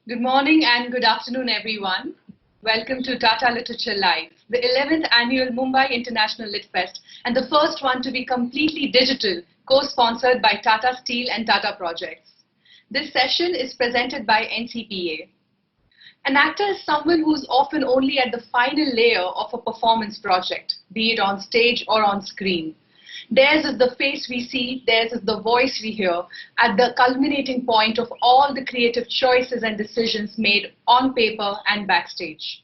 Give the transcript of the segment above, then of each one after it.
Good morning and good afternoon, everyone. Welcome to Tata Literature Live, the 11th annual Mumbai International Litfest and the first one to be completely digital, co-sponsored by Tata Steel and Tata Projects. This session is presented by NCPA. An actor is someone who's often only at the final layer of a performance project, be it on stage or on screen. Theirs is the face we see, theirs is the voice we hear, at the culminating point of all the creative choices and decisions made on paper and backstage.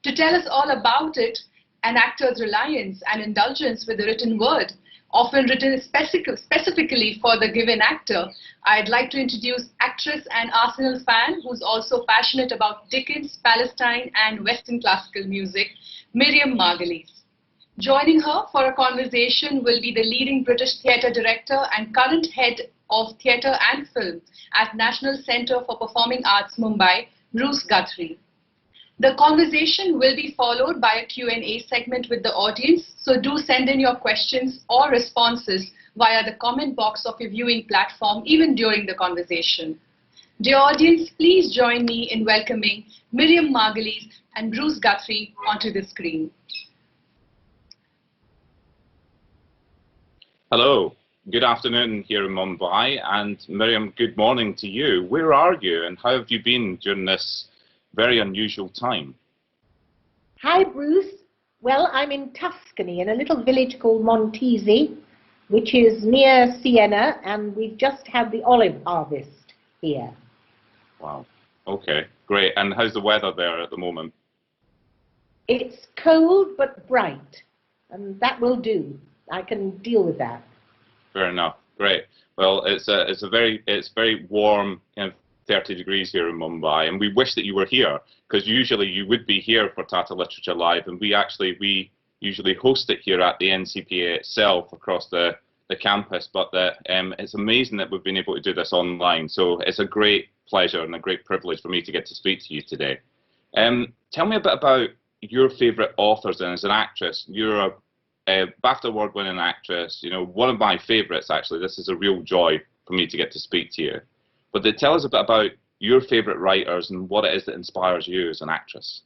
To tell us all about it, an actor's reliance and indulgence with the written word, often written specifically for the given actor, I'd like to introduce actress and Arsenal fan who's also passionate about Dickens, Palestine and Western classical music, Miriam Margolyes. Joining her for a conversation will be the leading British theatre director and current head of theatre and film at National Centre for Performing Arts, Mumbai, Bruce Guthrie. The conversation will be followed by a Q&A segment with the audience, so do send in your questions or responses via the comment box of your viewing platform, even during the conversation. Dear audience, please join me in welcoming Miriam Margolyes and Bruce Guthrie onto the screen. Hello, good afternoon here in Mumbai, and Miriam, good morning to you. Where are you and how have you been during this very unusual time? Hi Bruce, well I'm in Tuscany in a little village called Montesi, which is near Siena, and we've just had the olive harvest here. Wow, okay, great. And how's the weather there at the moment? It's cold but bright, and that will do. I can deal with that. Fair enough. Great. Well, it's very warm, 30 degrees here in Mumbai, and we wish that you were here because usually you would be here for Tata Literature Live, and we usually host it here at the NCPA itself across the campus. But it's amazing that we've been able to do this online. So it's a great pleasure and a great privilege for me to get to speak to you today. Tell me a bit about your favourite authors, and as an actress, you're a BAFTA award-winning actress, you know, one of my favourites actually. This is a real joy for me to get to speak to you. But tell us a bit about your favourite writers and what it is that inspires you as an actress.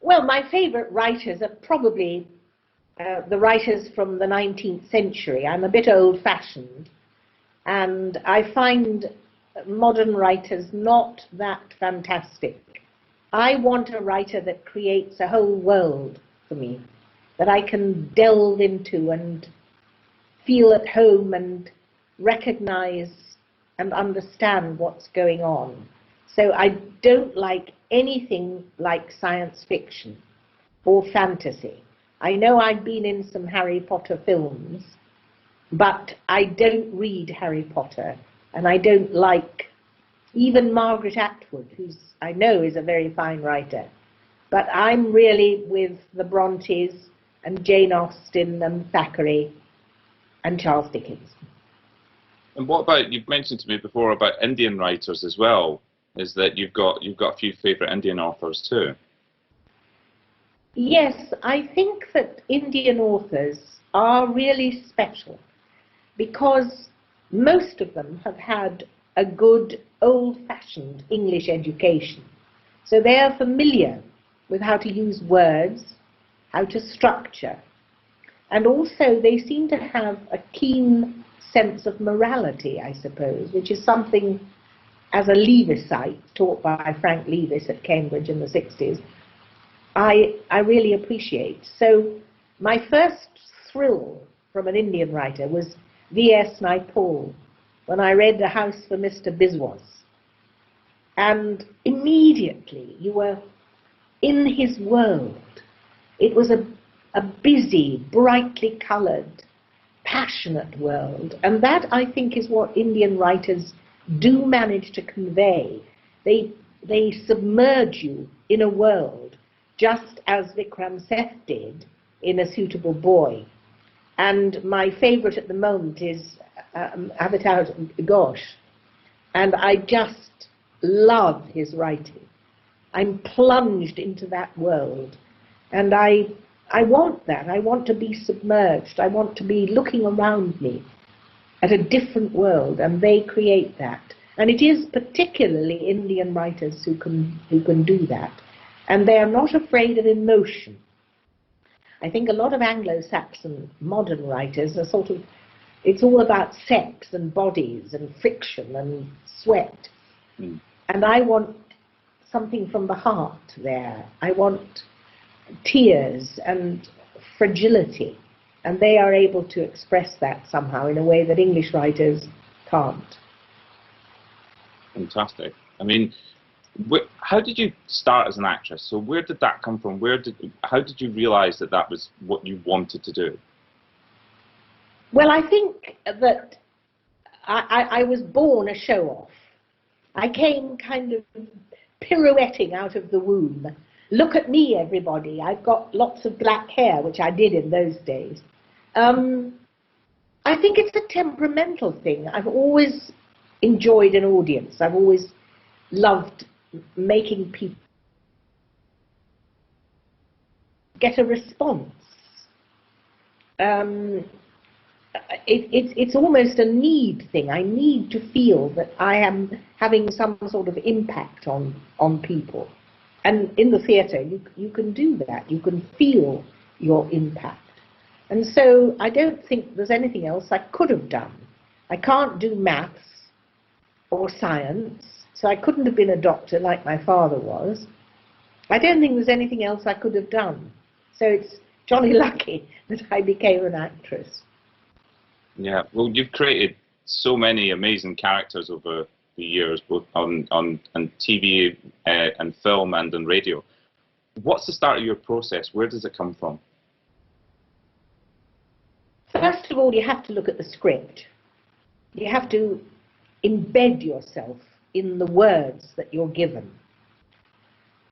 Well, my favourite writers are probably the writers from the 19th century. I'm a bit old-fashioned, and I find modern writers not that fantastic. I want a writer that creates a whole world for me, that I can delve into and feel at home and recognize and understand what's going on. So I don't like anything like science fiction or fantasy. I know I've been in some Harry Potter films, but I don't read Harry Potter, and I don't like even Margaret Atwood, who I know is a very fine writer. But I'm really with the Brontes and Jane Austen and Thackeray and Charles Dickens. And what about, you've mentioned to me before about Indian writers as well, is that you've got a few favourite Indian authors too? Yes, I think that Indian authors are really special because most of them have had a good old-fashioned English education. So they are familiar with how to use words, how to structure, and also they seem to have a keen sense of morality, I suppose, which is something, as a Leavisite taught by Frank Leavis at Cambridge in the 60s, I really appreciate. So my first thrill from an Indian writer was V.S. Naipaul, when I read The House for Mr. Biswas, and immediately you were in his world. It was a busy, brightly coloured, passionate world, and that, I think, is what Indian writers do manage to convey. They submerge you in a world, just as Vikram Seth did in A Suitable Boy. And my favourite at the moment is Avatar Ghosh, and I just love his writing. I'm plunged into that world, and I want that. I want to be submerged. I want to be looking around me at a different world, and they create that. And it is particularly Indian writers who can do that. And they are not afraid of emotion. I think a lot of Anglo-Saxon modern writers are sort of, it's all about sex and bodies and friction and sweat. Mm. And I want something from the heart there. I want tears and fragility. And they are able to express that somehow in a way that English writers can't. Fantastic. I mean, how did you start as an actress? So where did that come from? How did you realise that that was what you wanted to do? Well, I think that I was born a show-off. I came kind of pirouetting out of the womb. Look at me, everybody. I've got lots of black hair, which I did in those days. I think it's a temperamental thing. I've always enjoyed an audience. I've always loved making people get a response. It's almost a need thing. I need to feel that I am having some sort of impact on people. And in the theatre, you can do that. You can feel your impact. And so I don't think there's anything else I could have done. I can't do maths or science, so I couldn't have been a doctor like my father was. I don't think there's anything else I could have done. So it's jolly lucky that I became an actress. Yeah, well, you've created so many amazing characters over the years, both on TV and film and on radio. What's the start of your process? Where does it come from? First of all, you have to look at the script. You have to embed yourself in the words that you're given.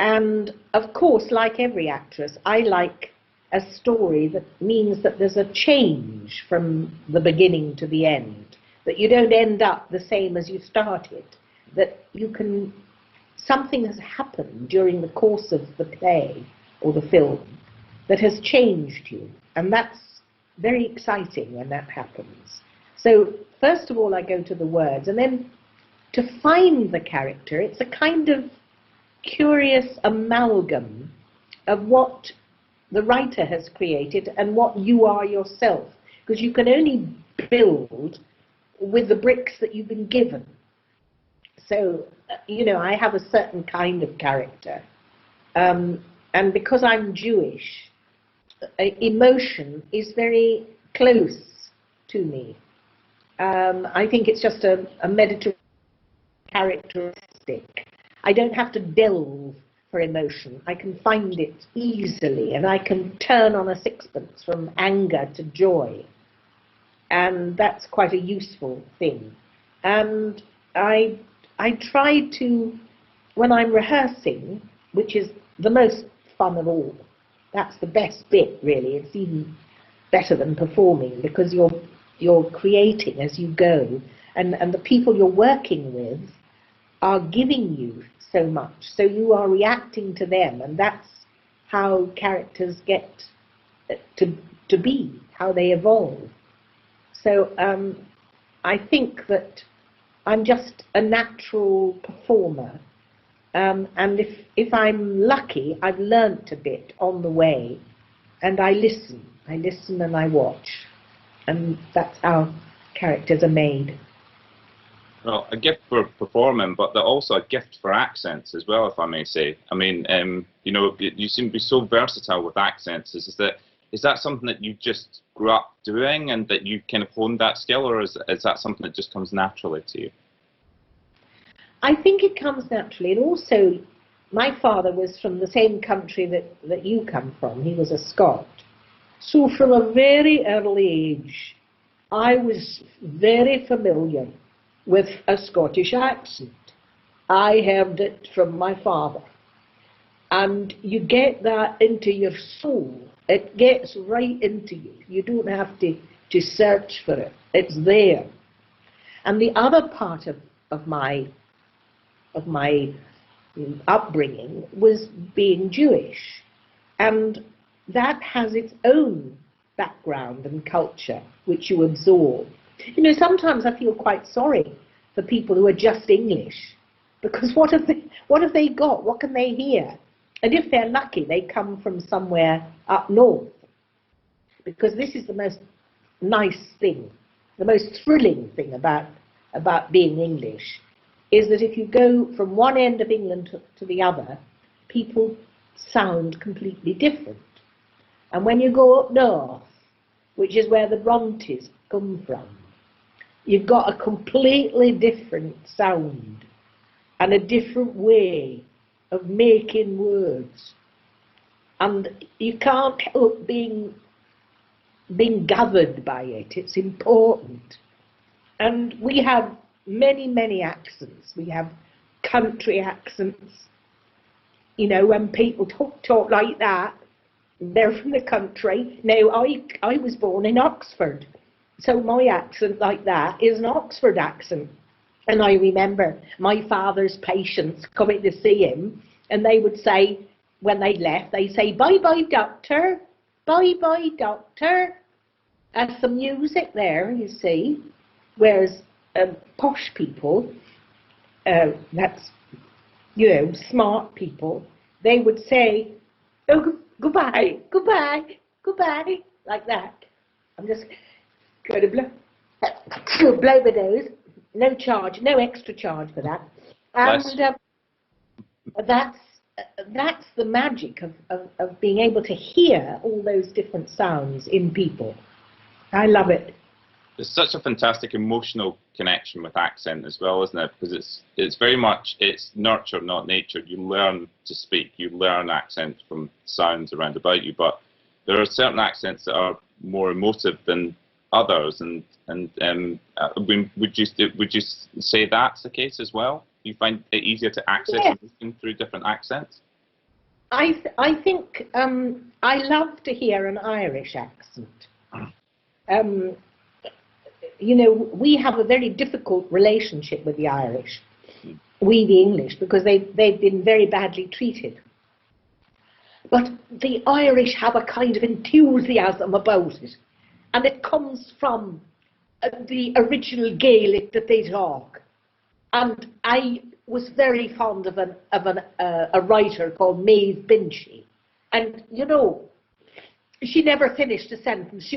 And of course, like every actress, I like a story that means that there's a change from the beginning to the end, that you don't end up the same as you started, that you can, something has happened during the course of the play or the film that has changed you, and that's very exciting when that happens. So first of all, I go to the words, and then to find the character, it's a kind of curious amalgam of what the writer has created and what you are yourself, because you can only build with the bricks that you've been given. So, you know, I have a certain kind of character, and because I'm Jewish, emotion is very close to me. I think it's just a Mediterranean characteristic. I don't have to delve for emotion. I can find it easily, and I can turn on a sixpence from anger to joy. And that's quite a useful thing. And I try to, when I'm rehearsing, which is the most fun of all, that's the best bit, really. It's even better than performing, because you're creating as you go, and the people you're working with are giving you so much, so you are reacting to them, and that's how characters get to be, how they evolve. So I think that I'm just a natural performer, and if I'm lucky, I've learnt a bit on the way, and I listen and I watch, and that's how characters are made. Well, a gift for performing, but also a gift for accents as well, if I may say. I mean, you know, you seem to be so versatile with accents. Is that something that you just grew up doing and that you kind of honed that skill, or is that something that just comes naturally to you? I think it comes naturally, and also my father was from the same country that you come from. He was a Scot. So from a very early age, I was very familiar with a Scottish accent. I heard it from my father. And you get that into your soul. It gets right into you. You don't have to search for it. It's there. And the other part of my upbringing was being Jewish. And that has its own background and culture, which you absorb. You know, sometimes I feel quite sorry for people who are just English, because what have they got? What can they hear? And if they're lucky, they come from somewhere up north, because this is the most nice thing, the most thrilling thing about being English, is that if you go from one end of England to the other, people sound completely different. And when you go up north, which is where the Brontes come from, you've got a completely different sound and a different way of making words. And you can't help being gathered by it. It's important. And we have many, many accents. We have country accents. You know, when people talk like that, they're from the country. Now, I was born in Oxford, so my accent like that is an Oxford accent. And I remember my father's patients coming to see him, and they would say, when they left, they'd say, "Bye-bye, doctor, bye-bye, doctor." And some music there, you see, whereas posh people, that's, you know, smart people, they would say, "Oh, goodbye, goodbye, goodbye," like that. I'm just going to blow the nose. No charge, no extra charge for that. And that's the magic of being able to hear all those different sounds in people. I love it. There's such a fantastic emotional connection with accent as well, isn't it? Because it's very much, it's nurtured, not natured. You learn to speak, you learn accents from sounds around about you, but there are certain accents that are more emotive than others, and would you say that's the case as well? You find it easier to access emotion through different accents? I think I love to hear an Irish accent. You know, we have a very difficult relationship with the Irish, we the English, because they've been very badly treated. But the Irish have a kind of enthusiasm about it, and it comes from the original Gaelic that they talk. And I was very fond of a writer called Maeve Binchy, and you know, she never finished a sentence. She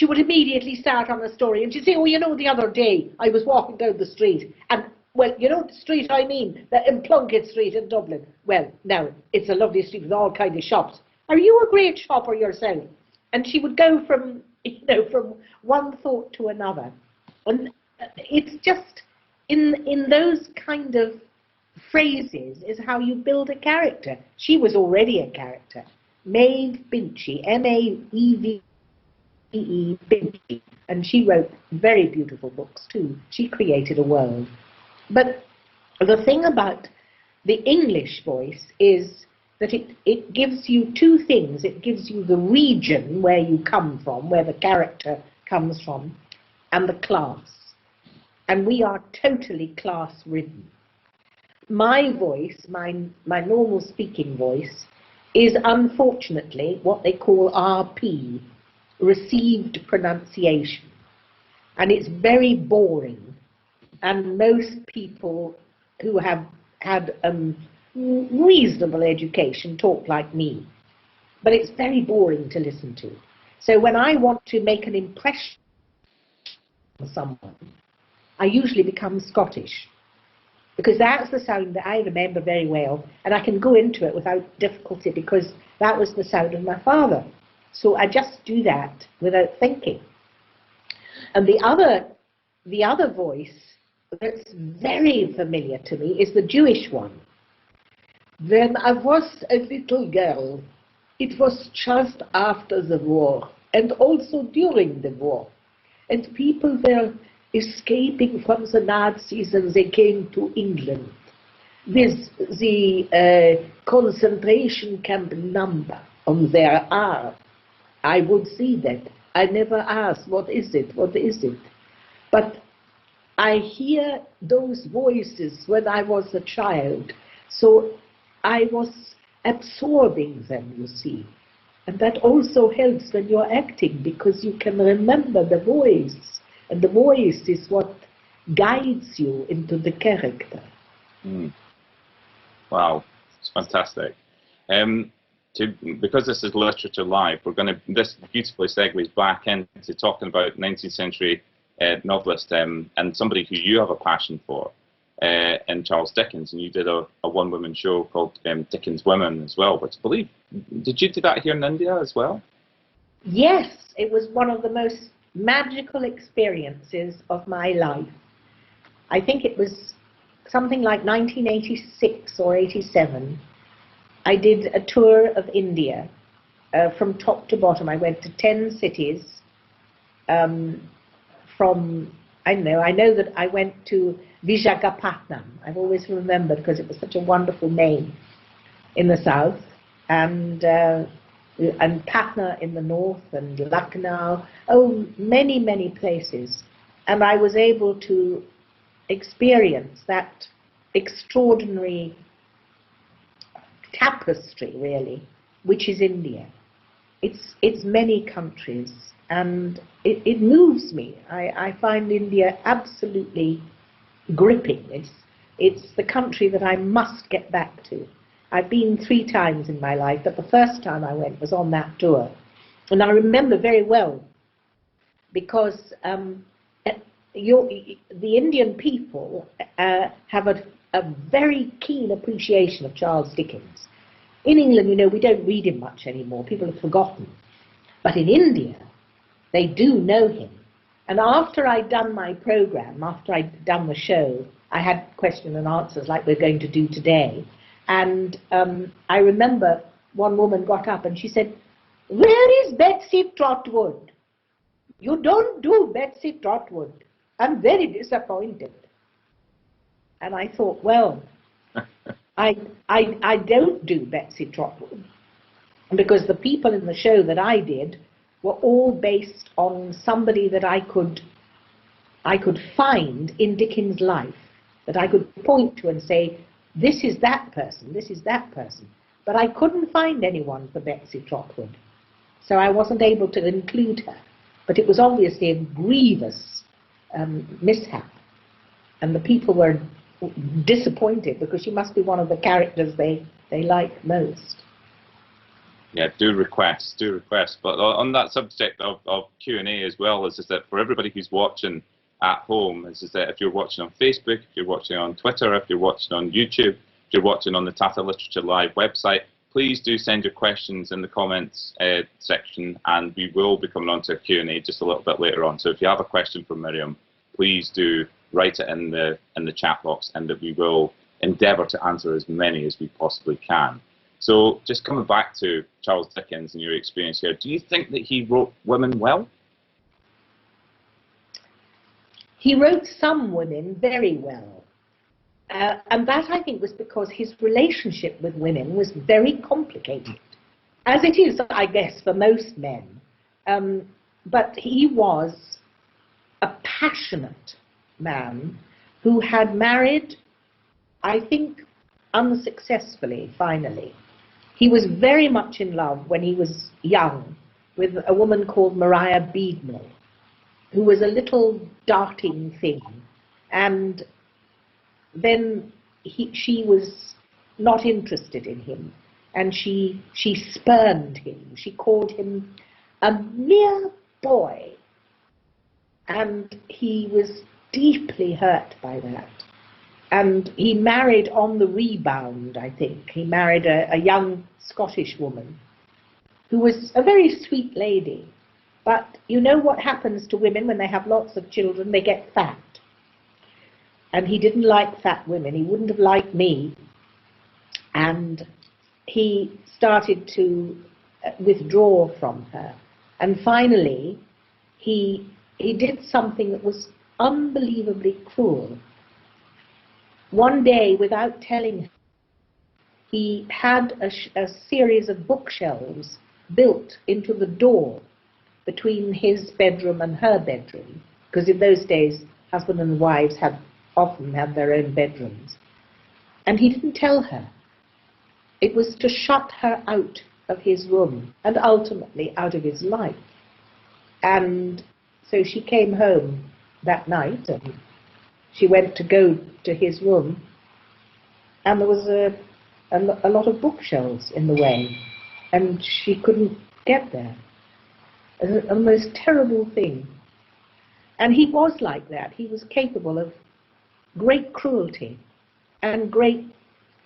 would immediately start on a story, and she'd say, "Oh, you know, the other day I was walking down the street, and, well, you know the street I mean, in Plunkett Street in Dublin. Well, now, it's a lovely street with all kinds of shops. Are you a great shopper yourself?" And she would go from, you know, from one thought to another. And it's just, in those kind of phrases is how you build a character. She was already a character. Maeve Binchy, M-A-E-V-E, Binchy, and she wrote very beautiful books too. She created a world. But the thing about the English voice is that it gives you two things. It gives you the region where you come from, where the character comes from, and the class. And we are totally class-ridden. My voice, my normal speaking voice, is unfortunately what they call RP, received pronunciation. And it's very boring. And most people who have had reasonable education talk like me. But it's very boring to listen to. So when I want to make an impression on someone, I usually become Scottish, because that's the sound that I remember very well, and I can go into it without difficulty because that was the sound of my father. So I just do that without thinking. And the other voice that's very familiar to me is the Jewish one. When I was a little girl, it was just after the war, and also during the war, and people were escaping from the Nazis, and they came to England with the concentration camp number on their arm. I would see that. I never asked, what is it, what is it? But I hear those voices when I was a child, so I was absorbing them, you see. And that also helps when you're acting, because you can remember the voice. And the voice is what guides you into the character. Mm. Wow, it's fantastic. Because this is Literature Live, this beautifully segues back into talking about 19th century novelist and somebody who you have a passion for, in Charles Dickens, and you did a one-woman show called Dickens Women as well, which I believe, did you do that here in India as well? Yes, it was one of the most magical experiences of my life. I think it was something like 1986 or 87. I did a tour of India from top to bottom. I went to 10 cities. I know that I went to Visakhapatnam. I've always remembered because it was such a wonderful name in the south, and Patna in the north, and Lucknow. Oh, many, many places. And I was able to experience that extraordinary tapestry, really, which is India. It's many countries, and it moves me. I find India absolutely gripping. It's the country that I must get back to. I've been 3 times in my life, but the first time I went was on that tour. And I remember very well, because the Indian people have a very keen appreciation of Charles Dickens. In England, you know, we don't read him much anymore. People have forgotten. But in India, they do know him. And after I'd done my program, after I'd done the show, I had question and answers like we're going to do today. And I remember one woman got up and she said, "Where is Betsy Trotwood? You don't do Betsy Trotwood. I'm very disappointed." And I thought, well, I don't do Betsy Trotwood, because the people in the show that I did were all based on somebody that I could find in Dickens' life, that I could point to and say, this is that person, this is that person. But I couldn't find anyone for Betsy Trotwood, so I wasn't able to include her. But it was obviously a grievous mishap, and the people were disappointed because she must be one of the characters they like most. Yeah, do request. But on that subject of Q&A as well, is just that for everybody who's watching at home, is that if you're watching on Facebook, if you're watching on Twitter, if you're watching on YouTube, if you're watching on the Tata Literature Live website, please do send your questions in the comments section, and we will be coming on to a Q&A just a little bit later on. So if you have a question for Miriam, please do write it in the chat box, and that we will endeavour to answer as many as we possibly can. So just coming back to Charles Dickens and your experience here, do you think that he wrote women well? He wrote some women very well. And that, I think, was because his relationship with women was very complicated, as it is, I guess, for most men. But he was a passionate man who had married, I think, unsuccessfully, finally. He was very much in love when he was young with a woman called Maria Beadnell, who was a little darting thing. And then she was not interested in him, and she spurned him. She called him a mere boy, and he was deeply hurt by that. And he married on the rebound, I think. He married a young Scottish woman who was a very sweet lady. But you know what happens to women when they have lots of children? They get fat. And he didn't like fat women. He wouldn't have liked me. And he started to withdraw from her. And finally, he did something that was unbelievably cruel. One day, without telling her, he had a series of bookshelves built into the door between his bedroom and her bedroom, because in those days, husband and wives often had their own bedrooms. And he didn't tell her. It was to shut her out of his room and ultimately out of his life. And so she came home that night, and she went to go to his room, and there was a lot of bookshelves in the way, and she couldn't get there. A most terrible thing. And he was like that. He was capable of great cruelty and great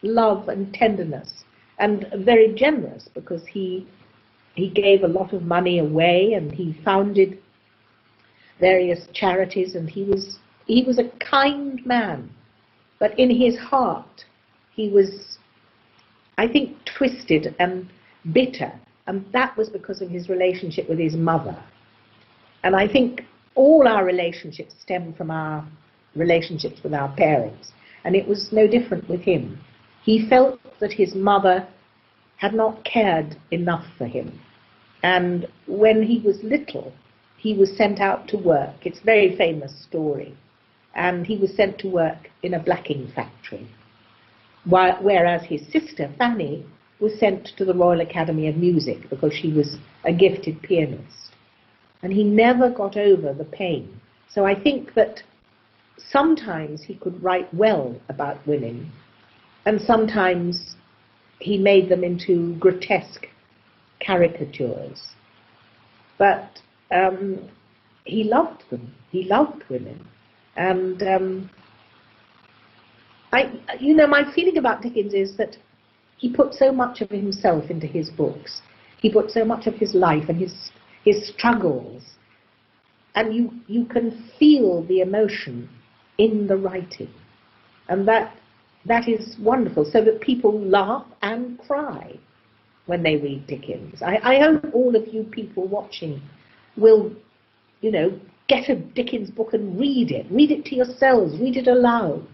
love and tenderness, and very generous, because he gave a lot of money away, and he founded various charities, and he was a kind man, but in his heart he was, I think, twisted and bitter, and that was because of his relationship with his mother. And I think all our relationships stem from our relationships with our parents, and it was no different with him. He felt that his mother had not cared enough for him, and when he was little, he was sent out to work. It's a very famous story. And he was sent to work in a blacking factory, whereas his sister, Fanny, was sent to the Royal Academy of Music because she was a gifted pianist. And he never got over the pain. So I think that sometimes he could write well about women, and sometimes he made them into grotesque caricatures. But he loved them. He loved women. And my feeling about Dickens is that he put so much of himself into his books. He put so much of his life and his struggles. And you can feel the emotion in the writing. And that is wonderful, so that people laugh and cry when they read Dickens. I hope all of you people watching will, get a Dickens book and read it. Read it to yourselves. Read it aloud.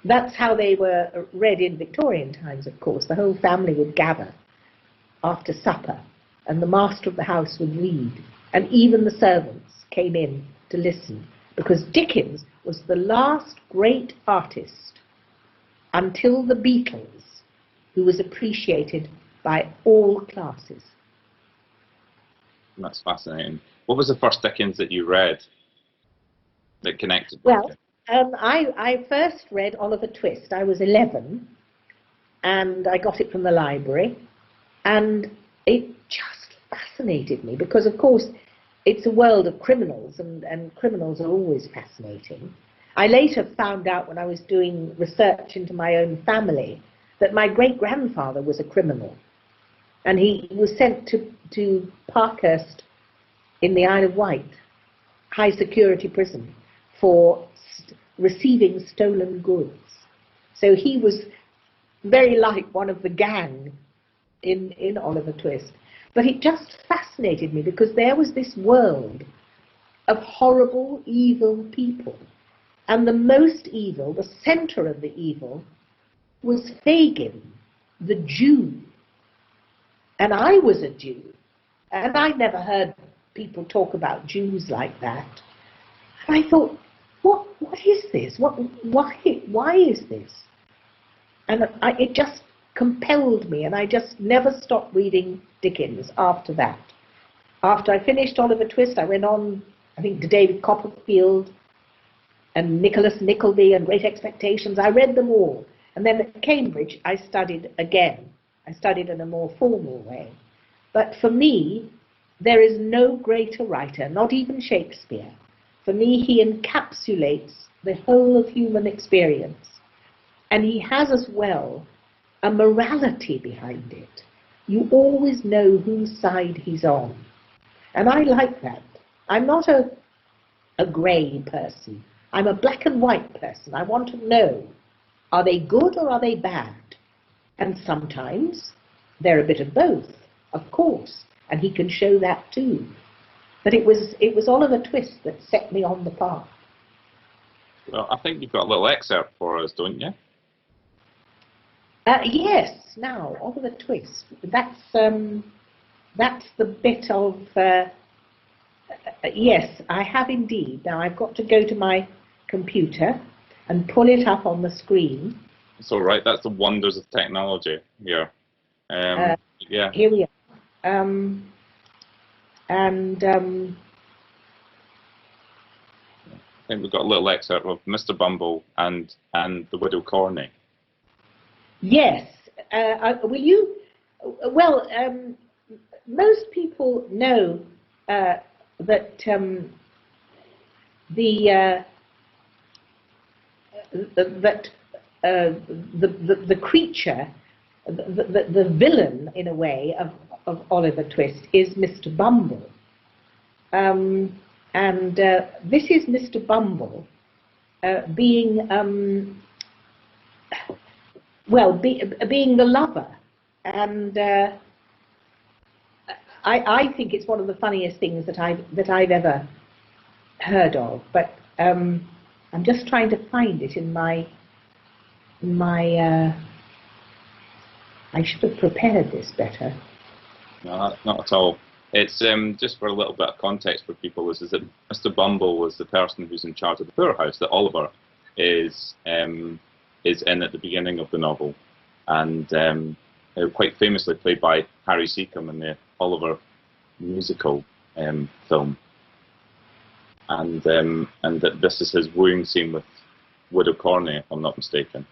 That's how they were read in Victorian times, of course. The whole family would gather after supper, and the master of the house would read, and even the servants came in to listen, because Dickens was the last great artist until the Beatles who was appreciated by all classes. That's fascinating. What was the first Dickens that you read that connected with Well, you? I first read Oliver Twist. I was 11, and I got it from the library, and it just fascinated me because, of course, it's a world of criminals, and criminals are always fascinating. I later found out, when I was doing research into my own family, that my great-grandfather was a criminal, and he was sent to Parkhurst in the Isle of Wight, high security prison, for receiving stolen goods. So he was very like one of the gang in Oliver Twist. But it just fascinated me because there was this world of horrible, evil people. And the most evil, the center of the evil, was Fagin, the Jew. And I was a Jew. And I never heard people talk about Jews like that. And I thought, what is this? Why is this? And it just compelled me, and I just never stopped reading Dickens after that. After I finished Oliver Twist, I went on, I think, to David Copperfield and Nicholas Nickleby and Great Expectations. I read them all. And then at Cambridge, I studied again. I studied in a more formal way. But for me, there is no greater writer, not even Shakespeare. For me, he encapsulates the whole of human experience. And he has as well a morality behind it. You always know whose side he's on. And I like that. I'm not a grey person. I'm a black and white person. I want to know, are they good or are they bad? And sometimes they're a bit of both, of course. And he can show that too. But it was Oliver Twist that set me on the path. Well, I think you've got a little excerpt for us, don't you? Yes. Now, Oliver Twist. That's the bit of. Yes, I have indeed. Now I've got to go to my computer and pull it up on the screen. It's all right. That's the wonders of technology. Yeah. Yeah. Here we are. think we've got a little excerpt of Mr. Bumble and the Widow Corney. Yes. Will you? Well, most people know that the creature, the villain in a way of Oliver Twist is Mr. Bumble, and this is Mr. Bumble being being the lover, and I think it's one of the funniest things that I've ever heard of. But I'm just trying to find it in my I should have prepared this better. No, not at all. It's just for a little bit of context for people, is that Mr. Bumble was the person who's in charge of the poorhouse that Oliver is in at the beginning of the novel, and quite famously played by Harry Seacombe in the Oliver musical film, and that this is his wooing scene with Widow Corney, if I'm not mistaken.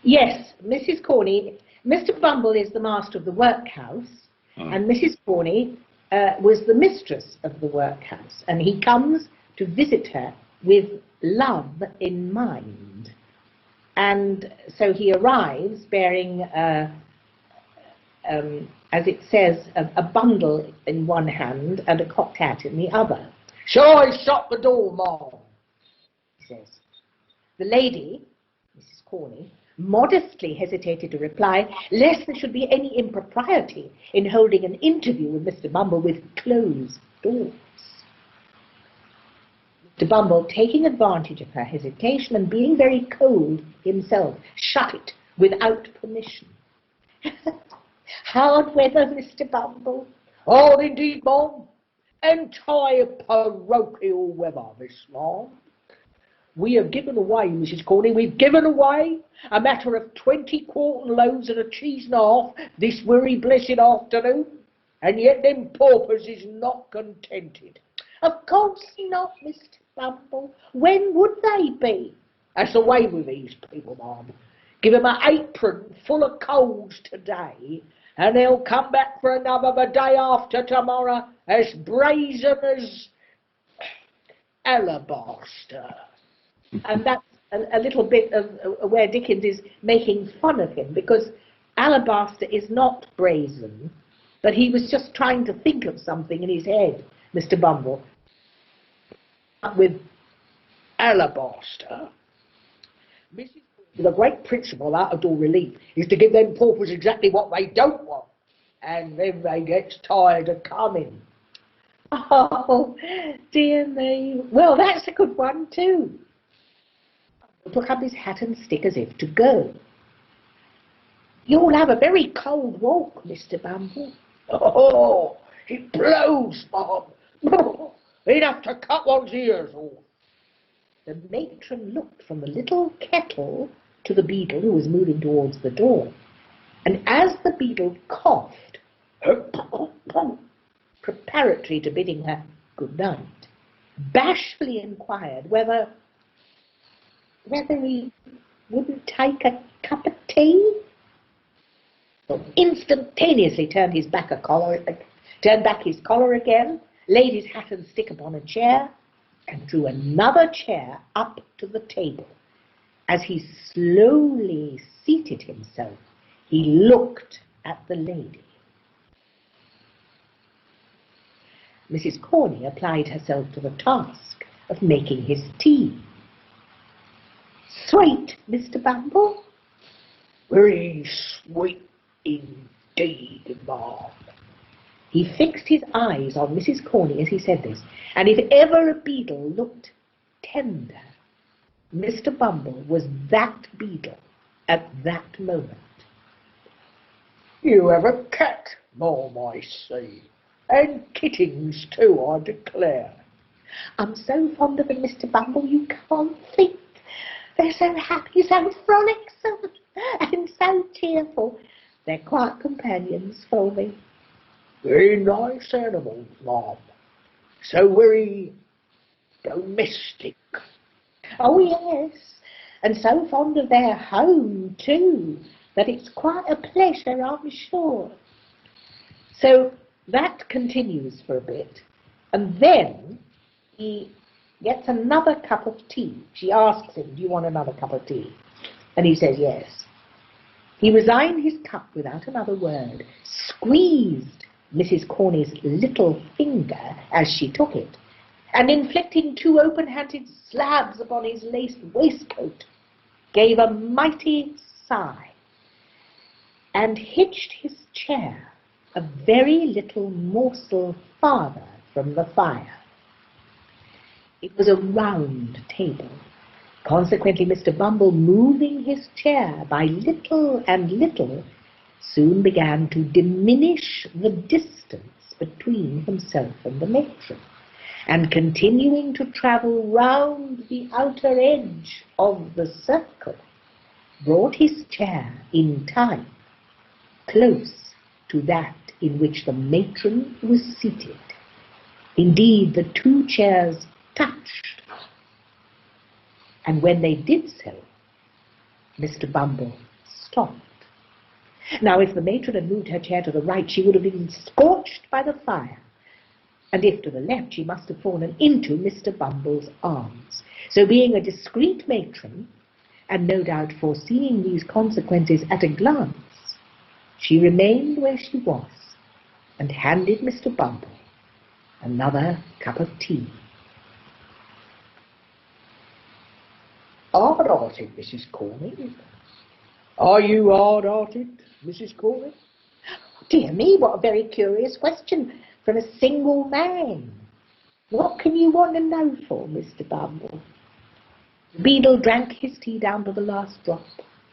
Yes, Mrs. Corney. Mr. Bumble is the master of the workhouse, and Mrs. Corney was the mistress of the workhouse, and he comes to visit her with love in mind. And so he arrives bearing, as it says, a bundle in one hand and a cocked hat in the other. "Shall I shut the door, Ma'am?" he says. The lady, Mrs. Corney, modestly hesitated to reply, lest there should be any impropriety in holding an interview with Mr. Bumble with closed doors. Mr. Bumble, taking advantage of her hesitation and being very cold himself, shut it without permission. Hard weather, Mr. Bumble. Hard indeed, Ma'am. Entire parochial weather, Miss Ma'am. We have given away, Mrs. Corney, we've given away a matter of 20 quartern loaves and a cheese and a half this very blessed afternoon, and yet them paupers is not contented. Of course not, Mr. Bumble. When would they be? That's the way with these people, Ma'am. Give them an apron full of coals today, and they'll come back for another the day after tomorrow as brazen as alabaster. And that's a little bit of where Dickens is making fun of him, because alabaster is not brazen, but he was just trying to think of something in his head, Mr. Bumble, with alabaster. The great principle out of door relief is to give them paupers exactly what they don't want, and then they get tired of coming. Oh, dear me. Well, that's a good one, too. He took up his hat and stick as if to go. You'll have a very cold walk, Mr. Bumble. Oh, it blows, Ma'am. He'd have to cut one's ears off. The matron looked from the little kettle to the beadle, who was moving towards the door, and as the beadle coughed, preparatory to bidding her good night, bashfully inquired whether he wouldn't take a cup of tea. So instantaneously turned back his collar again, laid his hat and stick upon a chair, and drew another chair up to the table. As he slowly seated himself, he looked at the lady. Mrs. Corney applied herself to the task of making his tea. Sweet, Mr. Bumble? Very sweet indeed, Ma'am. He fixed his eyes on Mrs. Corney as he said this, and if ever a beadle looked tender, Mr. Bumble was that beadle at that moment. You have a cat, Ma'am, I see, and kittens too, I declare. I'm so fond of them, Mr. Bumble, you can't think. They're so happy, so frolicsome, and so cheerful. They're quite companions for me. Very nice animals, Ma'am. So very domestic. Oh yes, and so fond of their home too, that it's quite a pleasure, I'm sure. So that continues for a bit, and then he gets another cup of tea. She asks him, do you want another cup of tea? And he says yes. He resigned his cup without another word, squeezed Mrs. Corney's little finger as she took it, and inflicting 2 open-handed slabs upon his lace waistcoat, gave a mighty sigh, and hitched his chair a very little morsel farther from the fire. It was a round table. Consequently, Mr. Bumble, moving his chair by little and little, soon began to diminish the distance between himself and the matron, and continuing to travel round the outer edge of the circle, brought his chair in time close to that in which the matron was seated. Indeed, the 2 chairs touched, and when they did so, Mr. Bumble stopped. Now, if the matron had moved her chair to the right, she would have been scorched by the fire, and if to the left, she must have fallen into Mr. Bumble's arms. So, being a discreet matron, and no doubt foreseeing these consequences at a glance, she remained where she was, and handed Mr. Bumble another cup of tea. Hard-hearted, Mrs. Corney. Are you hard-hearted, Mrs. Corney? Dear me, what a very curious question from a single man. What can you want to know for, Mr. Bumble? The beadle drank his tea down to the last drop,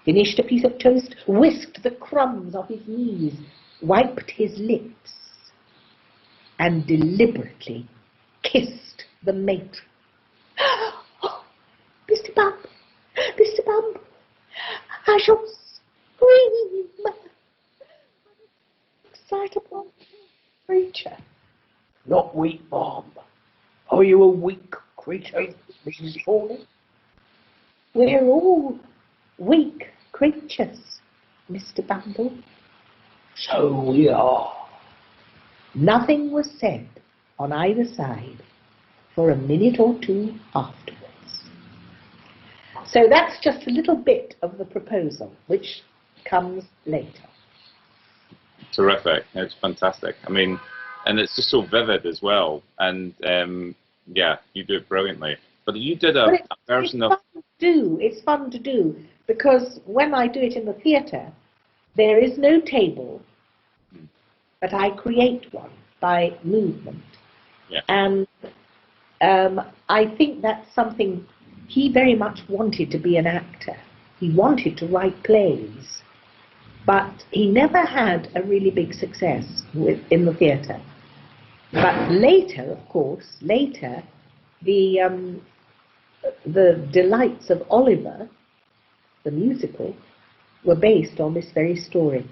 finished a piece of toast, whisked the crumbs off his knees, wiped his lips, and deliberately kissed the matron. Oh, Mr. Bumble, Mr. Bumble, I shall scream. Excitable creature. Not weak, ma'am. Are you a weak creature, Mrs. Corney? We're all weak creatures, Mr. Bumble. So we are. Nothing was said on either side for a minute or 2 afterwards. So that's just a little bit of the proposal, which comes later. Terrific. It's fantastic. I mean, and it's just so vivid as well. And yeah, you do it brilliantly. But you did a version of... It's fun to do, because when I do it in the theatre, there is no table, but I create one by movement. Yeah. And I think that's something he very much wanted to be an actor. He wanted to write plays, but he never had a really big success in the theatre. But later, of course, the delights of Oliver, the musical, were based on this very story.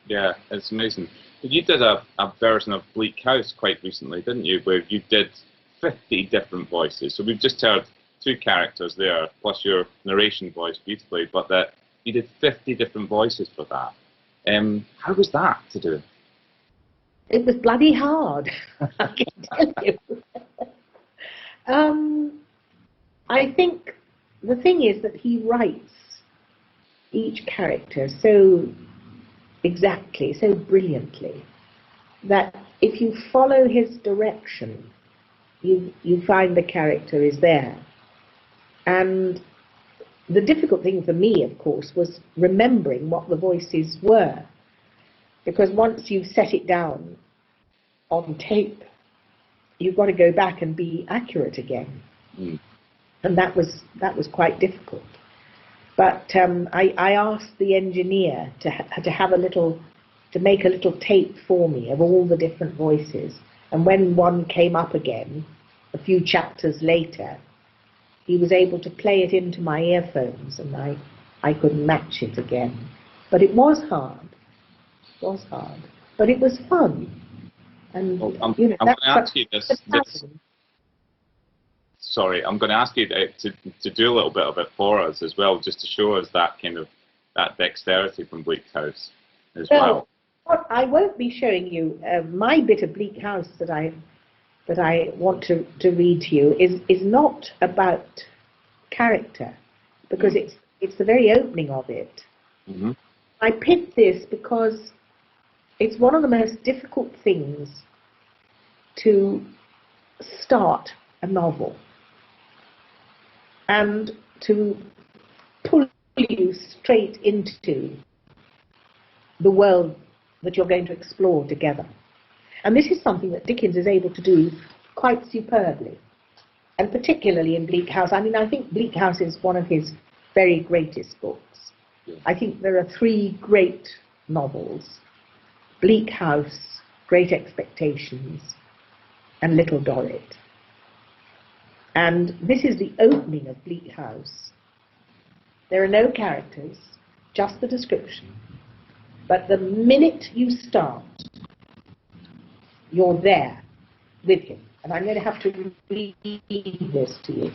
Yeah, it's amazing. You did a version of Bleak House quite recently, didn't you, where you did 50 different voices. So we've just heard 2 characters there, plus your narration voice beautifully, but that you did 50 different voices for that. How was that to do? It was bloody hard, I can tell you. I think the thing is that he writes each character so exactly, so brilliantly, that if you follow his direction, you find the character is there. And the difficult thing for me, of course, was remembering what the voices were, because once you've set it down on tape, you've got to go back and be accurate again. And that was quite difficult. But I asked the engineer to make a little tape for me of all the different voices. And when one came up again, a few chapters later, he was able to play it into my earphones, and I could match it again. But it was hard. It was hard. But it was fun. And Well, I'm you know, going to ask you this. pattern. Sorry, I'm going to ask you to do a little bit of it for us as well, just to show us that kind of that dexterity from Bleak House as well. What I won't be showing you my bit of Bleak House that I want to read to you is not about character, because it's the very opening of it. Mm-hmm. I picked this because it's one of the most difficult things to start a novel and to pull you straight into the world that you're going to explore together. And this is something that Dickens is able to do quite superbly, and particularly in Bleak House. I mean, I think Bleak House is one of his very greatest books. Yeah. I think there are three great novels: Bleak House, Great Expectations, and Little Dorrit. And this is the opening of Bleak House. There are no characters, just the description. But the minute you start, you're there with him. And I'm going to have to read this to you,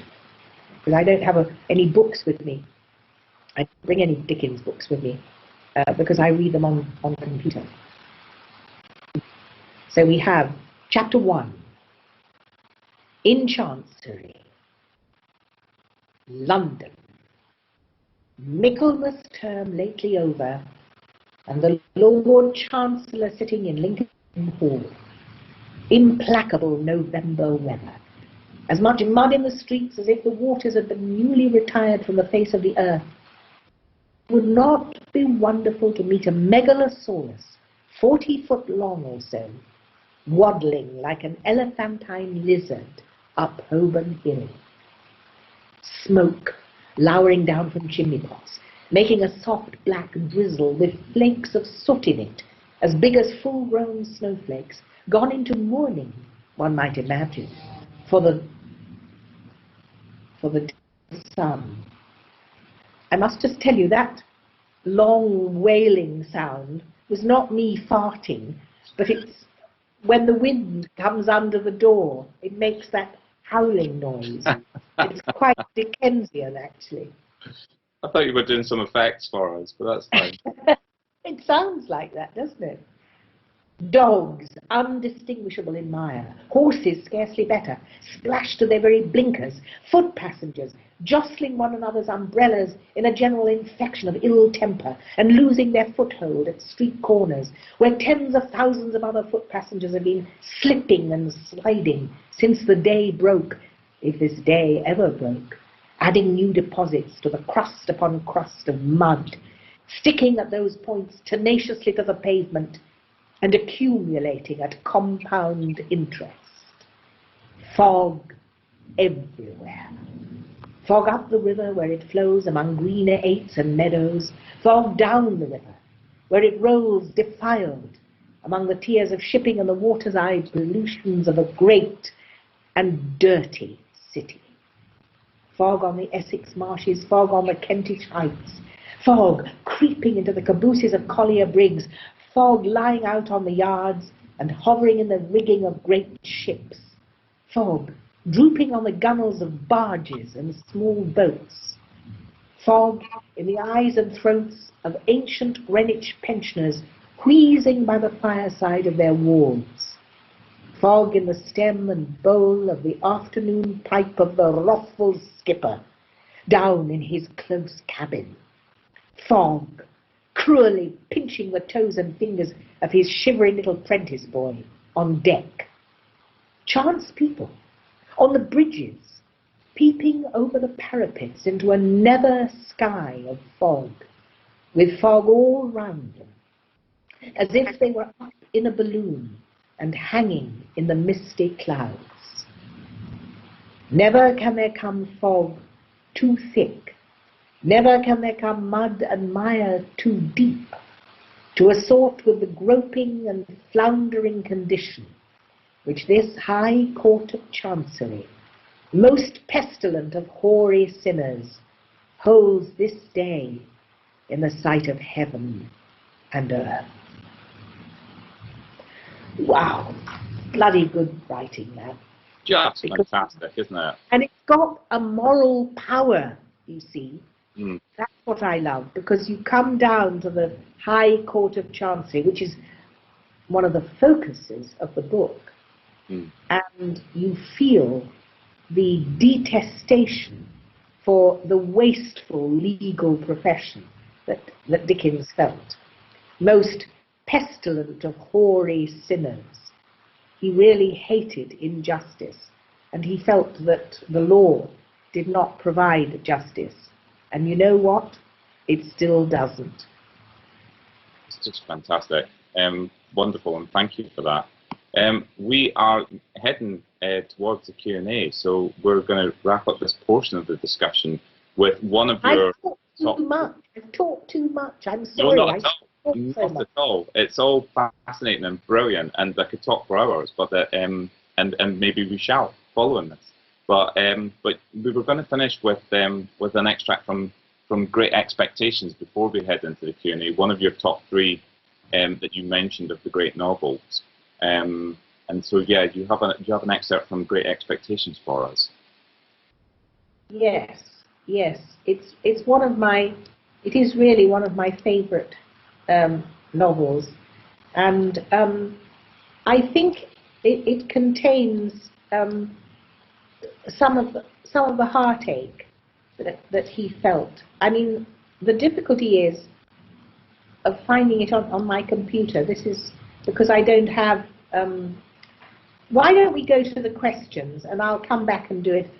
because I don't have any books with me. I don't bring any Dickens books with me, because I read them on computer. So we have chapter 1, In Chancery, London. Michaelmas term lately over, and the Lord Chancellor sitting in Lincoln Hall. Implacable November weather. As much mud in the streets as if the waters had been newly retired from the face of the earth. It would not be wonderful to meet a megalosaurus, 40 foot long or so, waddling like an elephantine lizard up Holborn Hill. Smoke lowering down from chimney pots, making a soft black drizzle with flakes of soot in it, as big as full-grown snowflakes, gone into mourning, one might imagine, for the sun. I must just tell you that long wailing sound was not me farting, but it's when the wind comes under the door, it makes that howling noise. It's quite Dickensian, actually. I thought you were doing some effects for us, but that's fine. It sounds like that, doesn't it? Dogs, undistinguishable in mire. Horses, scarcely better, splashed to their very blinkers. Foot passengers, jostling one another's umbrellas in a general infection of ill temper, and losing their foothold at street corners, where tens of thousands of other foot passengers have been slipping and sliding since the day broke, if this day ever broke, adding new deposits to the crust upon crust of mud, sticking at those points tenaciously to the pavement, and accumulating at compound interest. Fog everywhere. Fog up the river where it flows among greener aits and meadows. Fog down the river where it rolls defiled among the tears of shipping and the water's eye pollutions of a great and dirty city. Fog on the Essex marshes, fog on the Kentish heights, fog creeping into the cabooses of collier brigs, fog lying out on the yards and hovering in the rigging of great ships, fog drooping on the gunwales of barges and small boats, fog in the eyes and throats of ancient Greenwich pensioners wheezing by the fireside of their wards, fog in the stem and bowl of the afternoon pipe of the wrathful skipper down in his close cabin, fog cruelly pinching the toes and fingers of his shivering little prentice boy on deck. Chance people on the bridges, peeping over the parapets into a nether sky of fog, with fog all round them, as if they were up in a balloon and hanging in the misty clouds. Never can there come fog too thick. Never can there come mud and mire too deep to assort with the groping and floundering condition which this High Court of Chancery, most pestilent of hoary sinners, holds this day in the sight of heaven and earth. Wow! bloody good writing, that. Just fantastic, isn't it? And it's got a moral power, you see. Mm. That's what I love, because you come down to the High Court of Chancery, which is one of the focuses of the book, and you feel the detestation for the wasteful legal profession that Dickens felt. Most pestilent of hoary sinners. He really hated injustice, and he felt that the law did not provide justice. And you know what? It still doesn't. It's just fantastic. Wonderful, and thank you for that. We are heading towards the Q&A, so we're going to wrap up this portion of the discussion with one of your... I've talked too much. I'm No, sorry. not at all. Not at all. It's all fascinating and brilliant, and I could talk for hours, but and maybe we shall following this. But we were going to finish with an extract from Great Expectations before we head into the Q&A. One of your top 3 that you mentioned of the great novels, and so yeah, you have an excerpt from Great Expectations for us. Yes, it's one of my. It is really one of my favourite novels, and I think it contains some of the heartache that he felt. I mean, the difficulty is of finding it on my computer. This is because I don't have... why don't we go to the questions, and I'll come back and do it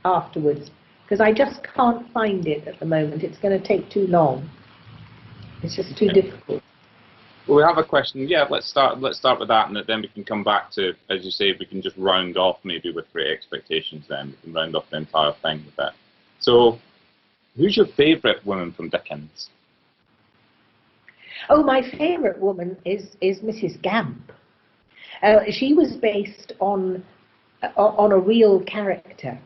afterwards, because I just can't find it at the moment. It's going to take too long. It's just too difficult. Well, we have a question. Yeah, let's start with that, and then we can come back to, as you say, we can just round off maybe with Great Expectations. Then we can round off the entire thing with that. So, who's your favourite woman from Dickens? Oh, my favourite woman is Mrs. Gamp. She was based on a real character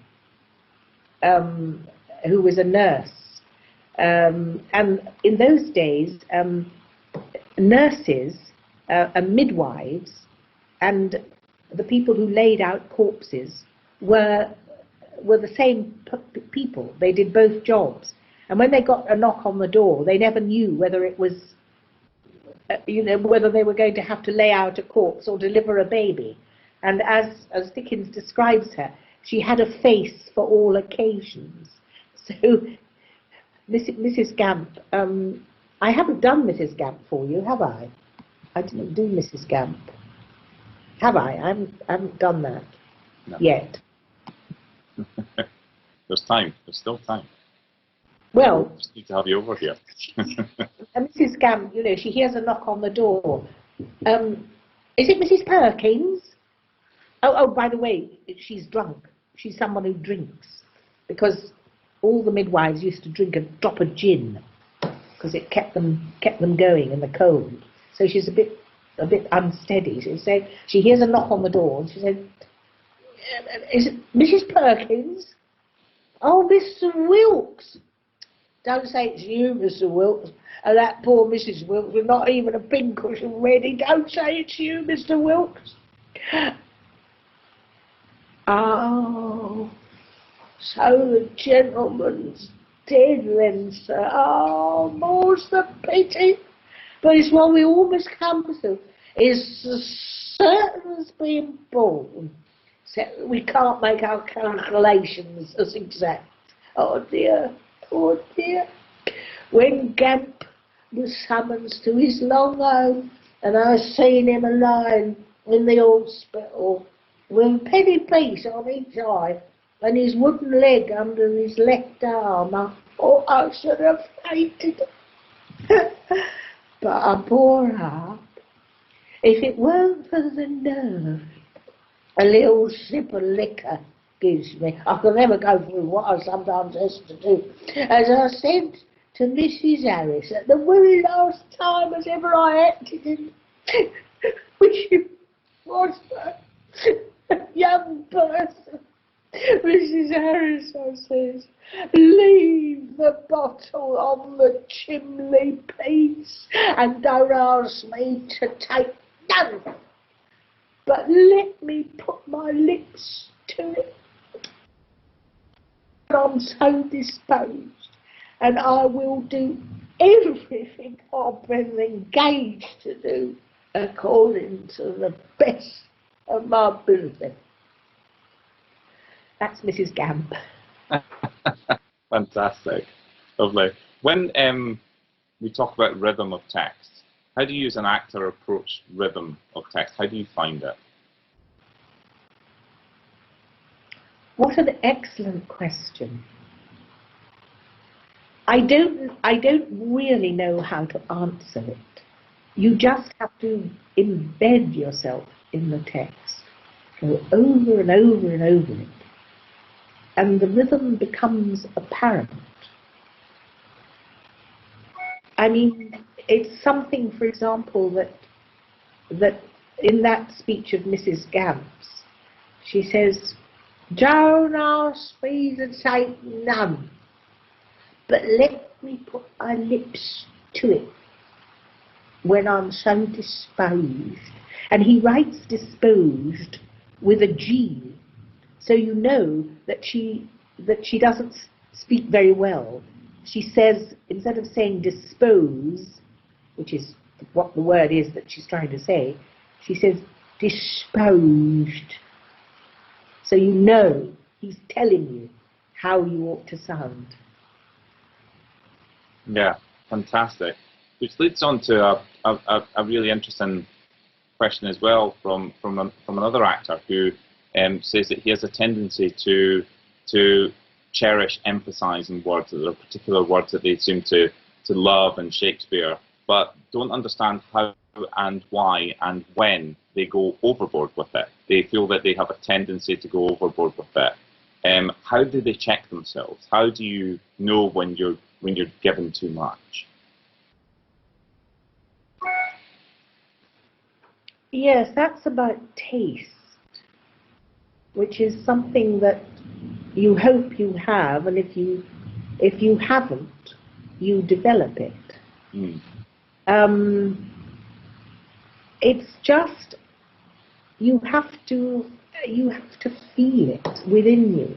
who was a nurse. And in those days, nurses and midwives and the people who laid out corpses were the same people. They did both jobs. And when they got a knock on the door, they never knew whether it was, whether they were going to have to lay out a corpse or deliver a baby. And as Dickens describes her, she had a face for all occasions. So, Mrs. Gamp, I haven't done Mrs. Gamp for you, have I? I didn't do Mrs. Gamp. Have I? I haven't done that yet. There's time. There's still time. Well, just need to have you over here. Mrs. Gamp, she hears a knock on the door. Is it Mrs. Perkins? Oh, by the way, she's drunk. She's someone who drinks, because all the midwives used to drink a drop of gin because it kept them going in the cold. So she's a bit unsteady. She hears a knock on the door, and she said, "Is it Mrs. Perkins?" "Oh, Mr. Wilkes." "Don't say it's you, Mr. Wilkes. And that poor Mrs. Wilkes with not even a pincushion ready. Don't say it's you, Mr. Wilkes." "Oh, so the gentleman's dead then, sir. Oh, more's the pity. But it's what we all must come to. It's as certain as being born. So we can't make our calculations as exact. Oh dear, oh dear." When Gamp was summoned to his long home, and I seen him lying in the hospital with a penny piece on each eye and his wooden leg under his left arm, I thought I should have fainted. But I bore up. If it weren't for the nerve a little sip of liquor gives me, I could never go through what I sometimes have to do. As I said to Mrs. Harris at the very last time as ever I acted in, which was a young person, "Mrs. Harris," I says, "leave the bottle on the chimney piece and don't ask me to take none." but let me put my lips to it. I'm so disposed, and I will do everything I've been engaged to do according to the best of my ability. That's Mrs. Gamp. Fantastic. Lovely. When we talk about rhythm of text, how do you as an actor approach rhythm of text? How do you find it? What an excellent question. I don't really know how to answer it. You just have to embed yourself in the text, go over and over and over it, and the rhythm becomes apparent. I mean, it's something, for example, that in that speech of Mrs. Gamp's, she says, "Don't ask me to take none, but let me put my lips to it when I'm so disposed." And he writes disposed with a G, so you know that she doesn't speak very well. She says, instead of saying dispose, which is what the word is that she's trying to say, she says disposed. So you know he's telling you how you ought to sound. Yeah, fantastic. Which leads on to a really interesting question as well from another actor who says that he has a tendency to cherish emphasising words, that there are particular words that they seem to love in Shakespeare, but don't understand how and why and when they go overboard with it. They feel that they have a tendency to go overboard with it. How do they check themselves? How do you know when you're given too much? Yes, that's about taste, which is something that you hope you have, and if you haven't, you develop it. It's just you have to feel it within you.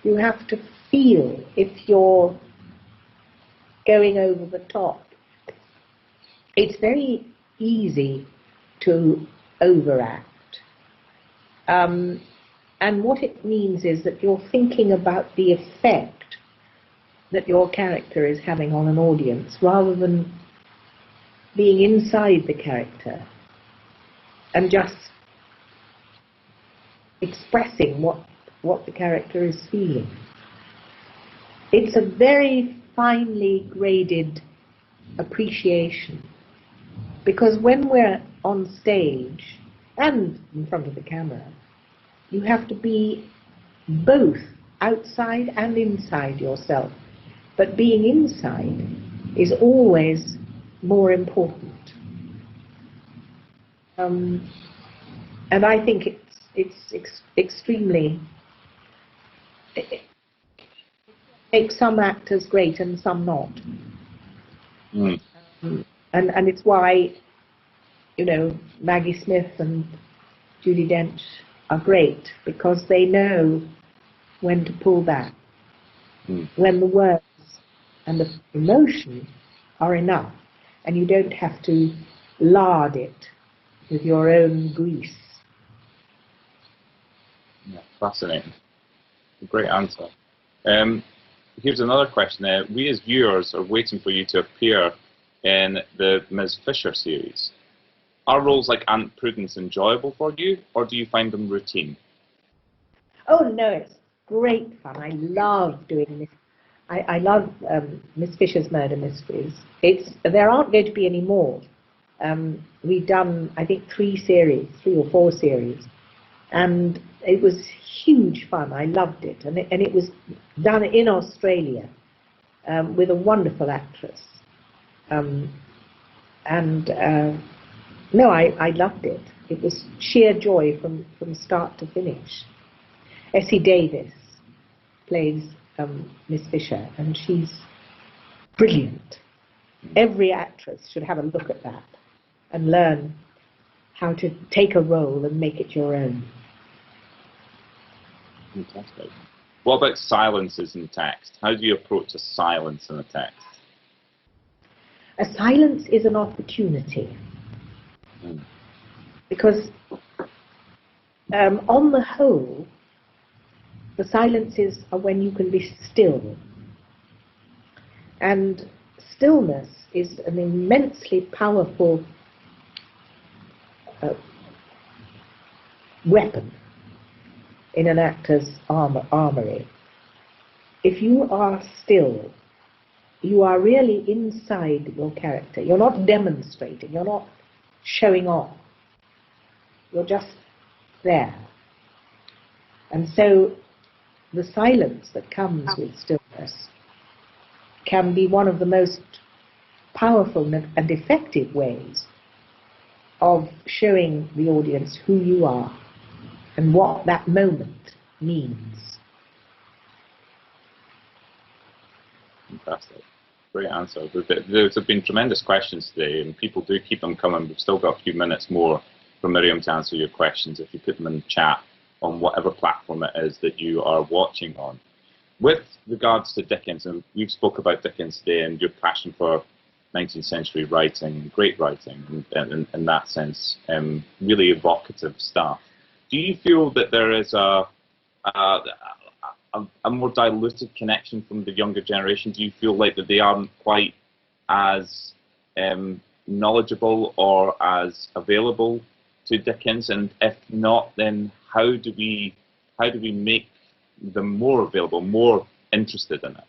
You have to feel if you're going over the top. It's very easy to overact. And what it means is that you're thinking about the effect that your character is having on an audience rather than being inside the character and just expressing what the character is feeling. It's a very finely graded appreciation, because when we're on stage and in front of the camera, you have to be both outside and inside yourself. But being inside is always more important. And I think it's extremely... It makes some actors great and some not. And it's why, you know, Maggie Smith and Judi Dench are great, because they know when to pull back, when the words and the emotion are enough, and you don't have to lard it with your own grease. Yeah, fascinating. Great answer. Here's another question. We as viewers are waiting for you to appear in the Ms. Fisher series. Are roles like Aunt Prudence enjoyable for you, or do you find them routine? Oh no, it's great fun. I love doing this. I love Miss Fisher's murder mysteries. There aren't going to be any more. We've done, I think, 3 or 4 series, and it was huge fun. I loved it, and it was done in Australia with a wonderful actress. No, I loved it. It was sheer joy from start to finish. Essie Davis plays Miss Fisher, and she's brilliant. Every actress should have a look at that and learn how to take a role and make it your own. Fantastic. What about silences in text? How do you approach a silence in a text? A silence is an opportunity. Because on the whole, the silences are when you can be still. And stillness is an immensely powerful weapon in an actor's armory. If you are still, you are really inside your character. You're not demonstrating, you're not showing off. You're just there. And so the silence that comes with stillness can be one of the most powerful and effective ways of showing the audience who you are and what that moment means. Fantastic. Great answer. There's been tremendous questions today, and people do keep them coming. We've still got a few minutes more for Miriam to answer your questions if you put them in the chat on whatever platform it is that you are watching on. With regards to Dickens, and we've spoke about Dickens today and your passion for 19th century writing, great writing in that sense, really evocative stuff. Do you feel that there is a more diluted connection from the younger generation? Do you feel like that they aren't quite as knowledgeable or as available to Dickens? And if not, then how do we make them more available, more interested in it?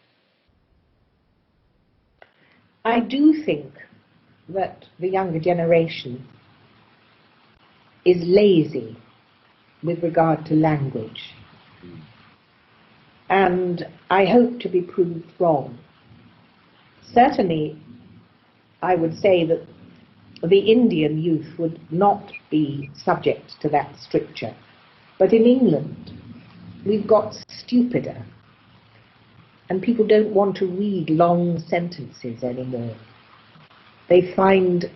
I do think that the younger generation is lazy with regard to language. And I hope to be proved wrong. Certainly, I would say that the Indian youth would not be subject to that stricture. But in England, we've got stupider. And people don't want to read long sentences anymore. They find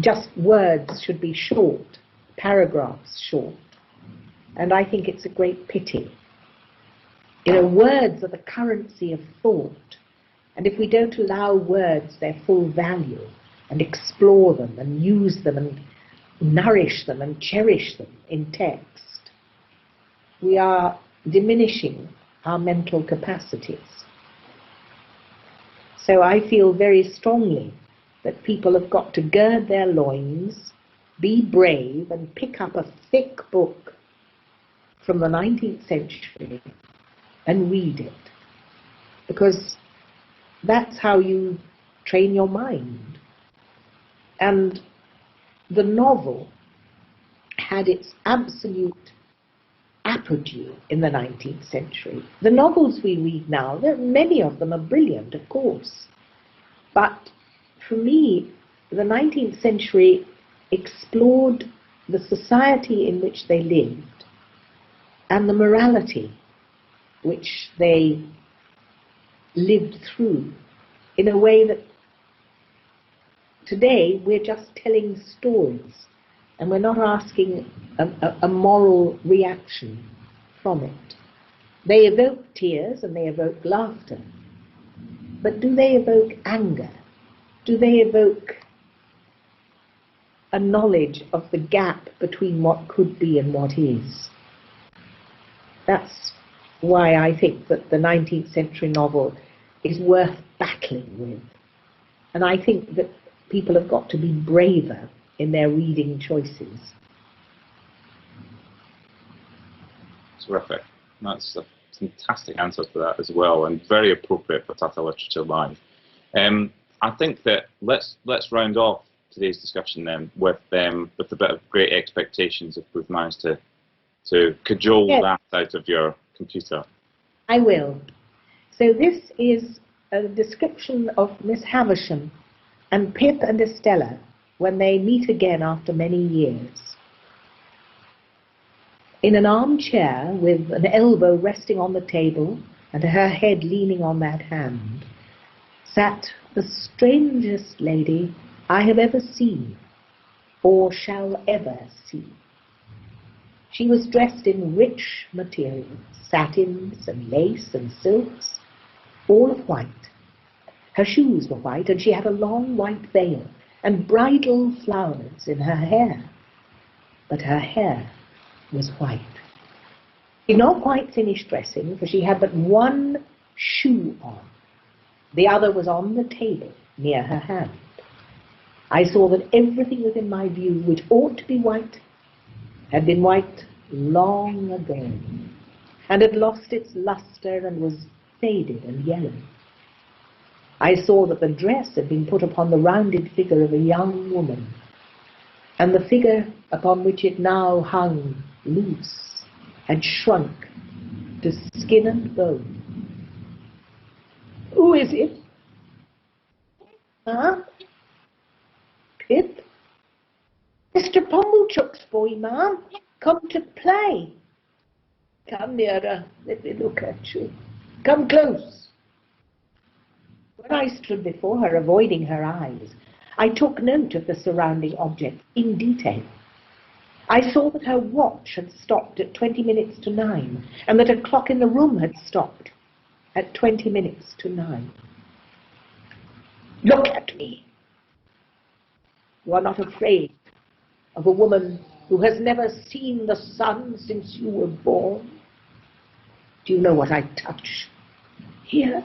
just words should be short, paragraphs short. And I think it's a great pity. You know, words are the currency of thought. And if we don't allow words their full value and explore them and use them and nourish them and cherish them in text, we are diminishing our mental capacities. So I feel very strongly that people have got to gird their loins, be brave, and pick up a thick book from the 19th century and read it. Because that's how you train your mind. And the novel had its absolute apogee in the 19th century. The novels we read now, many of them are brilliant, of course. But for me, the 19th century explored the society in which they lived and the morality which they lived through in a way that today we're just telling stories and we're not asking a moral reaction from it. They evoke tears and they evoke laughter, but do they evoke anger? Do they evoke a knowledge of the gap between what could be and what is? That's why I think that the 19th century novel is worth battling with. And I think that people have got to be braver in their reading choices. Terrific. That's a fantastic answer to that as well, and very appropriate for Tata Literature Live. I think that let's round off today's discussion then with a bit of great expectations if we've managed to cajole that out of your computer. I will. So this is a description of Miss Havisham and Pip and Estella when they meet again after many years. In an armchair with an elbow resting on the table and her head leaning on that hand, sat the strangest lady I have ever seen. or shall ever see. She was dressed in rich materials, satins and lace and silks, all of white. Her shoes were white, and she had a long white veil and bridal flowers in her hair. But her hair was white. She had not quite finished dressing, for she had but one shoe on. The other was on the table near her hand. I saw that everything within my view, which ought to be white, had been white long ago, and had lost its lustre and was faded and yellow. I saw that the dress had been put upon the rounded figure of a young woman, and the figure upon which it now hung loose had shrunk to skin and bone. Who is it? Ma'am? Pip? Mr. Pumblechook's boy, ma'am. Come to play. Come nearer, let me look at you. Come close. When I stood before her, avoiding her eyes, I took note of the surrounding objects in detail. I saw that her watch had stopped at 20 minutes to 9, and that a clock in the room had stopped at 20 minutes to 9. Look at me. You are not afraid of a woman who has never seen the sun since you were born? Do you know what I touch? Here?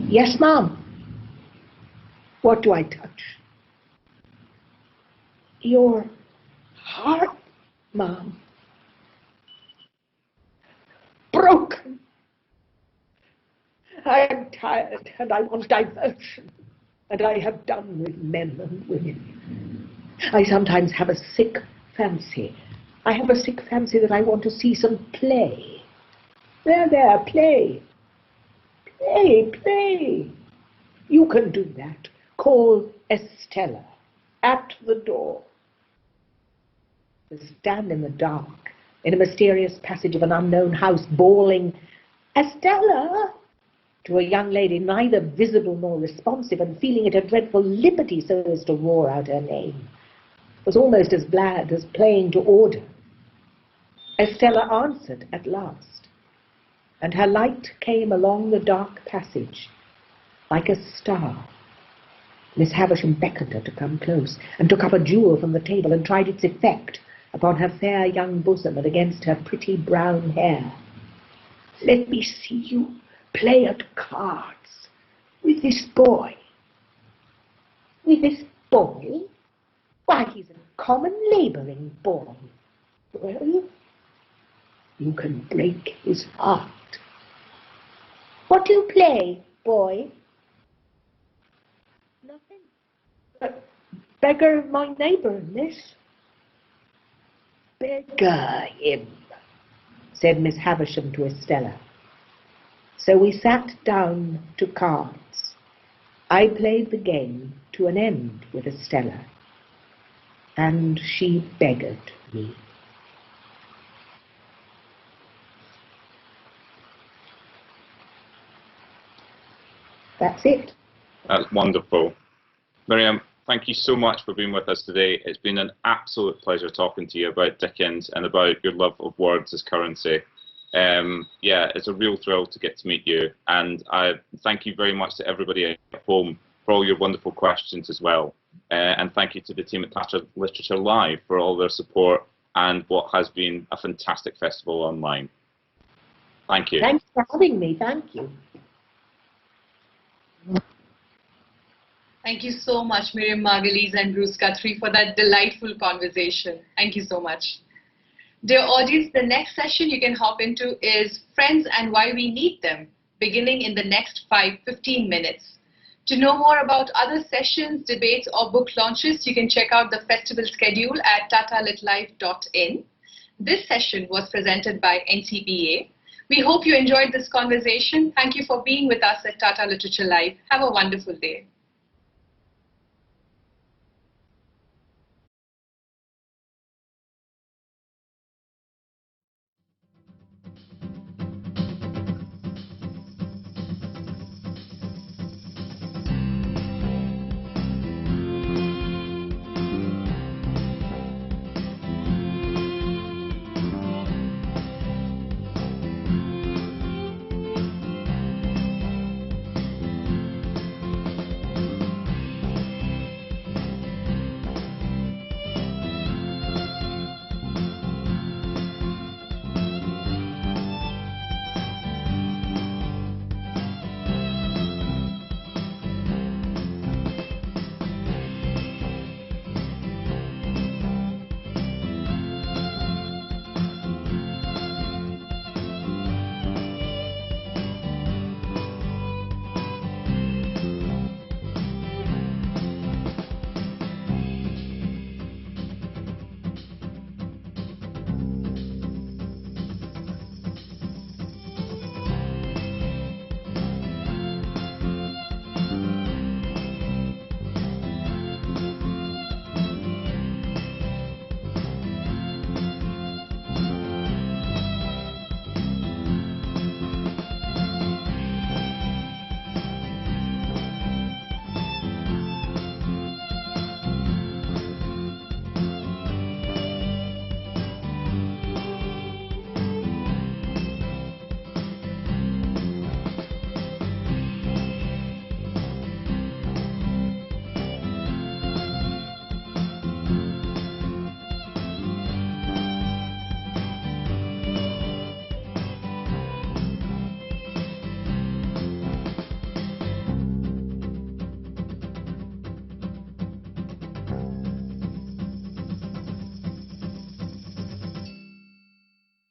Yes, ma'am. What do I touch? Your heart, ma'am. Broken. I am tired, and I want diversion, and I have done with men and women. I sometimes have a sick fancy. I have a sick fancy that I want to see some play. There, play. Play, play. You can do that. Call Estella at the door. To stand in the dark, in a mysterious passage of an unknown house, bawling, Estella, to a young lady neither visible nor responsive, and feeling it a dreadful liberty so as to roar out her name, was almost as bad as playing to order. Estella answered at last, and her light came along the dark passage like a star. Miss Havisham beckoned her to come close, and took up a jewel from the table and tried its effect upon her fair young bosom and against her pretty brown hair. Let me see you play at cards with this boy. With this boy? Why, he's a common labouring boy. Well, you can break his heart. What do you play, boy? Nothing. Beggar my neighbour, miss. Beggar him, said Miss Havisham to Estella. So we sat down to cards. I played the game to an end with Estella, and she beggared me. That's it. That's wonderful. Miriam, thank you so much for being with us today. It's been an absolute pleasure talking to you about Dickens and about your love of words as currency. Yeah, it's a real thrill to get to meet you, and I thank you very much to everybody at home for all your wonderful questions as well. And thank you to the team at Tata Literature Live for all their support and what has been a fantastic festival online. Thank you. Thanks for having me. Thank you. Thank you so much, Miriam Margolyes and Bruce Guthrie, for that delightful conversation. Thank you so much. Dear audience, the next session you can hop into is Friends and Why We Need Them, beginning in the next 15 minutes. To know more about other sessions, debates, or book launches, you can check out the festival schedule at tatalitlife.in. This session was presented by NCPA. We hope you enjoyed this conversation. Thank you for being with us at Tata Literature Live. Have a wonderful day.